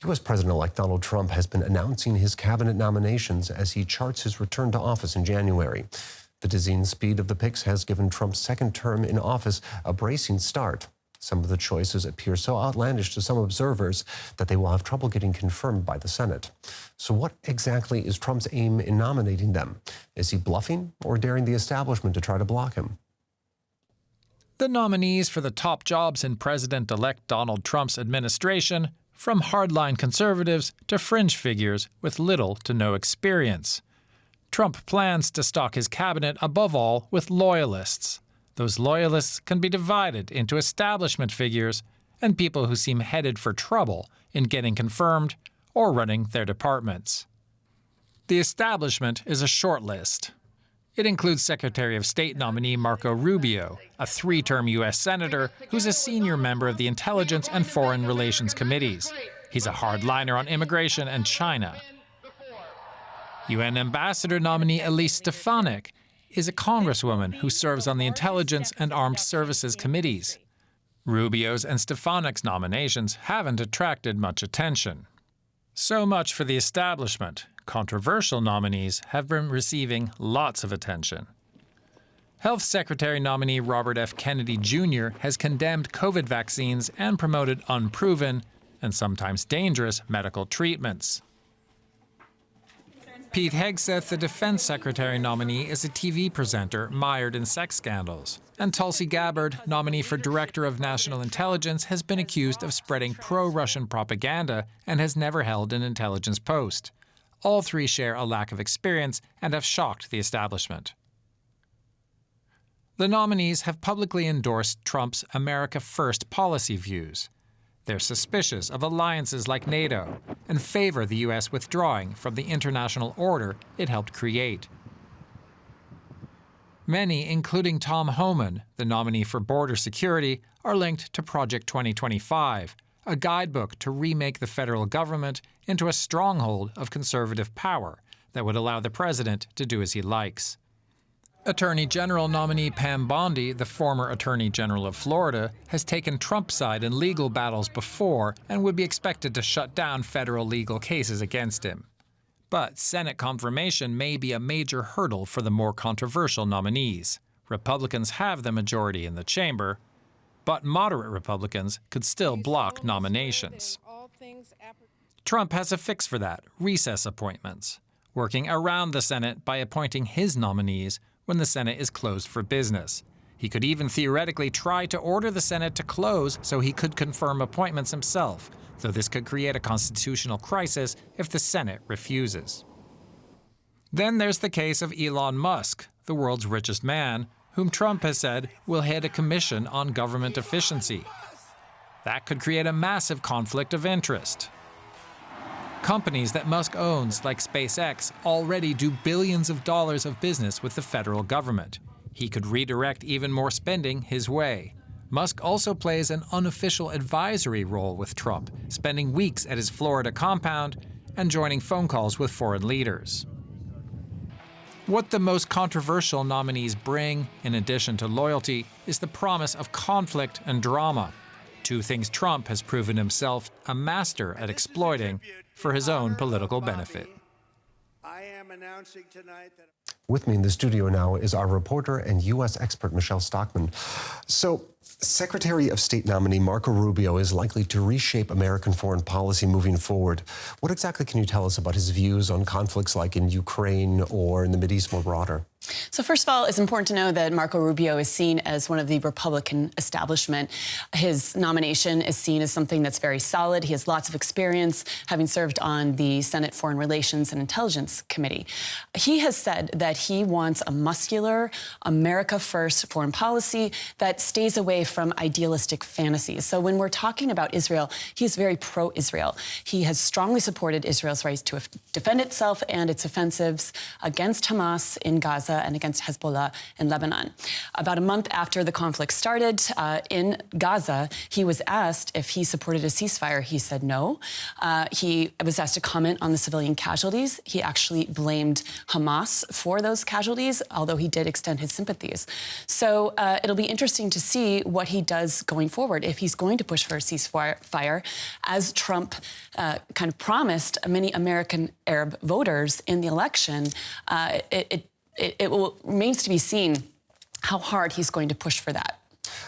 U.S. President-elect Donald Trump has been announcing his cabinet nominations as he charts his return to office in January. The dizzying speed of the picks has given Trump's second term in office a bracing start. Some of the choices appear so outlandish to some observers that they will have trouble getting confirmed by the Senate. So what exactly is Trump's aim in nominating them? Is he bluffing or daring the establishment to try to block him? The nominees for the top jobs in President-elect Donald Trump's administration, from hardline conservatives to fringe figures with little to no experience. Trump plans to stock his cabinet above all with loyalists. Those loyalists can be divided into establishment figures and people who seem headed for trouble in getting confirmed or running their departments. The establishment is a short list. It includes Secretary of State nominee Marco Rubio, a three-term U.S. Senator who's a senior member of the Intelligence and Foreign Relations Committees. He's a hardliner on immigration and China. UN Ambassador nominee Elise Stefanik is a congresswoman who serves on the Intelligence and Armed Services Committees. Rubio's and Stefanik's nominations haven't attracted much attention. So much for the establishment. Controversial nominees have been receiving lots of attention. Health Secretary nominee Robert F. Kennedy Jr. has condemned COVID vaccines and promoted unproven and sometimes dangerous medical treatments. Pete Hegseth, the Defense Secretary nominee, is a TV presenter mired in sex scandals. And Tulsi Gabbard, nominee for Director of National Intelligence, has been accused of spreading pro-Russian propaganda and has never held an intelligence post. All three share a lack of experience and have shocked the establishment. The nominees have publicly endorsed Trump's America First policy views. They're suspicious of alliances like NATO and favor the U.S. withdrawing from the international order it helped create. Many, including Tom Homan, the nominee for border security, are linked to Project 2025, a guidebook to remake the federal government into a stronghold of conservative power that would allow the president to do as he likes. Attorney General nominee Pam Bondi, the former Attorney General of Florida, has taken Trump's side in legal battles before and would be expected to shut down federal legal cases against him. But Senate confirmation may be a major hurdle for the more controversial nominees. Republicans have the majority in the chamber, but moderate Republicans could still block nominations. Trump has a fix for that: recess appointments, working around the Senate by appointing his nominees when the Senate is closed for business. He could even theoretically try to order the Senate to close so he could confirm appointments himself, though this could create a constitutional crisis if the Senate refuses. Then there's the case of Elon Musk, the world's richest man, whom Trump has said will head a commission on government efficiency. That could create a massive conflict of interest. Companies that Musk owns, like SpaceX, already do billions of dollars of business with the federal government. He could redirect even more spending his way. Musk also plays an unofficial advisory role with Trump, spending weeks at his Florida compound and joining phone calls with foreign leaders. What the most controversial nominees bring, in addition to loyalty, is the promise of conflict and drama. Two things Trump has proven himself a master at exploiting for his own political benefit. With me in the studio now is our reporter and U.S. expert Michelle Stockman. So, Secretary of State nominee Marco Rubio is likely to reshape American foreign policy moving forward. What exactly can you tell us about his views on conflicts like in Ukraine or in the Mideast more broader? So first of all, it's important to know that Marco Rubio is seen as one of the Republican establishment. His nomination is seen as something that's very solid. He has lots of experience, having served on the Senate Foreign Relations and Intelligence Committee. He has said that he wants a muscular, America First foreign policy that stays away from idealistic fantasies. So when we're talking about Israel, he's very pro-Israel. He has strongly supported Israel's right to defend itself and its offensives against Hamas in Gaza Russia and against Hezbollah in Lebanon. About a month after the conflict started in Gaza, he was asked if he supported a ceasefire. He said no. He was asked to comment on the civilian casualties. He actually blamed Hamas for those casualties, although he did extend his sympathies. So it'll be interesting to see what he does going forward, if he's going to push for a ceasefire, as Trump kind of promised many American Arab voters in the election. It remains to be seen how hard he's going to push for that.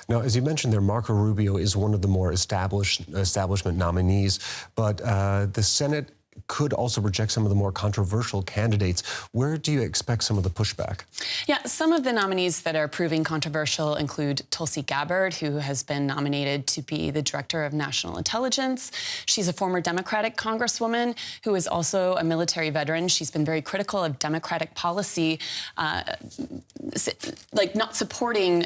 Now, as you mentioned there, Marco Rubio is one of the more establishment nominees, but the Senate could also reject some of the more controversial candidates. Where do you expect some of the pushback? Yeah, some of the nominees that are proving controversial include Tulsi Gabbard, who has been nominated to be the Director of National Intelligence. She's a former Democratic congresswoman who is also a military veteran. She's been very critical of Democratic policy, like not supporting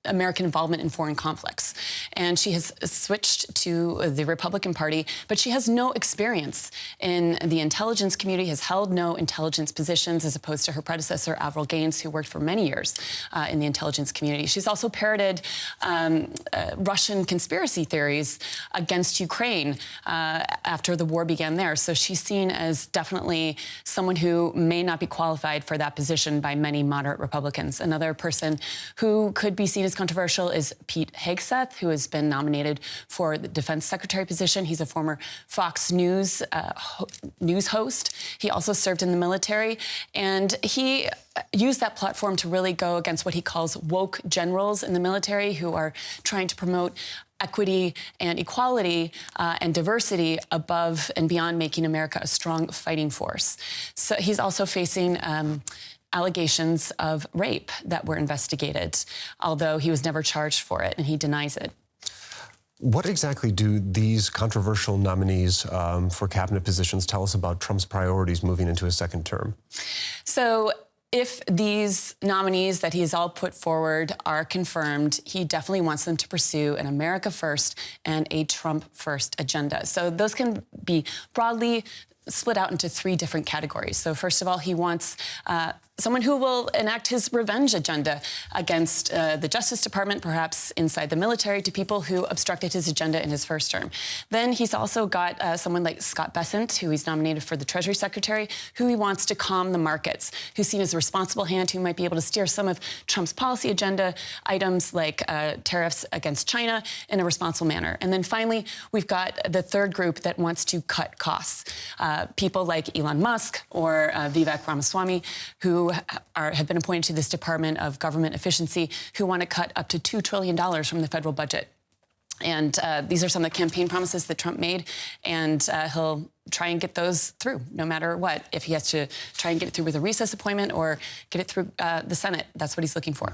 American involvement in foreign conflicts. And she has switched to the Republican Party, but she has no experience in the intelligence community, has held no intelligence positions, as opposed to her predecessor, Avril Gaines, who worked for many years in the intelligence community. She's also parroted Russian conspiracy theories against Ukraine after the war began there. So she's seen as definitely someone who may not be qualified for that position by many moderate Republicans. Another person who could be seen as controversial is Pete Hegseth, who has been nominated for the defense secretary position. He's a former Fox News news host. He also served in the military, and he used that platform to really go against what he calls woke generals in the military, who are trying to promote equity and equality and diversity above and beyond making America a strong fighting force. So he's also facing allegations of rape that were investigated, although he was never charged for it, and he denies it. What exactly do these controversial nominees for cabinet positions tell us about Trump's priorities moving into his second term? So if these nominees that he's all put forward are confirmed, he definitely wants them to pursue an America first and a Trump first agenda. So those can be broadly split out into three different categories. So first of all, he wants someone who will enact his revenge agenda against the Justice Department, perhaps inside the military, to people who obstructed his agenda in his first term. Then he's also got someone like Scott Bessent, who he's nominated for the Treasury Secretary, who he wants to calm the markets, who's seen as a responsible hand who might be able to steer some of Trump's policy agenda items like tariffs against China in a responsible manner. And then finally, we've got the third group that wants to cut costs. People like Elon Musk or Vivek Ramaswamy, who have been appointed to this Department of Government Efficiency, who want to cut up to $2 trillion from the federal budget. And these are some of the campaign promises that Trump made, and he'll try and get those through, no matter what. If he has to try and get it through with a recess appointment or get it through the Senate, that's what he's looking for.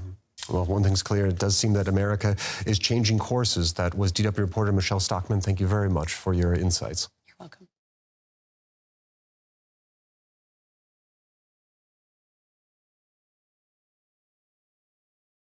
Well, one thing's clear, it does seem that America is changing courses. That was DW reporter Michelle Stockman. Thank you very much for your insights. You're welcome.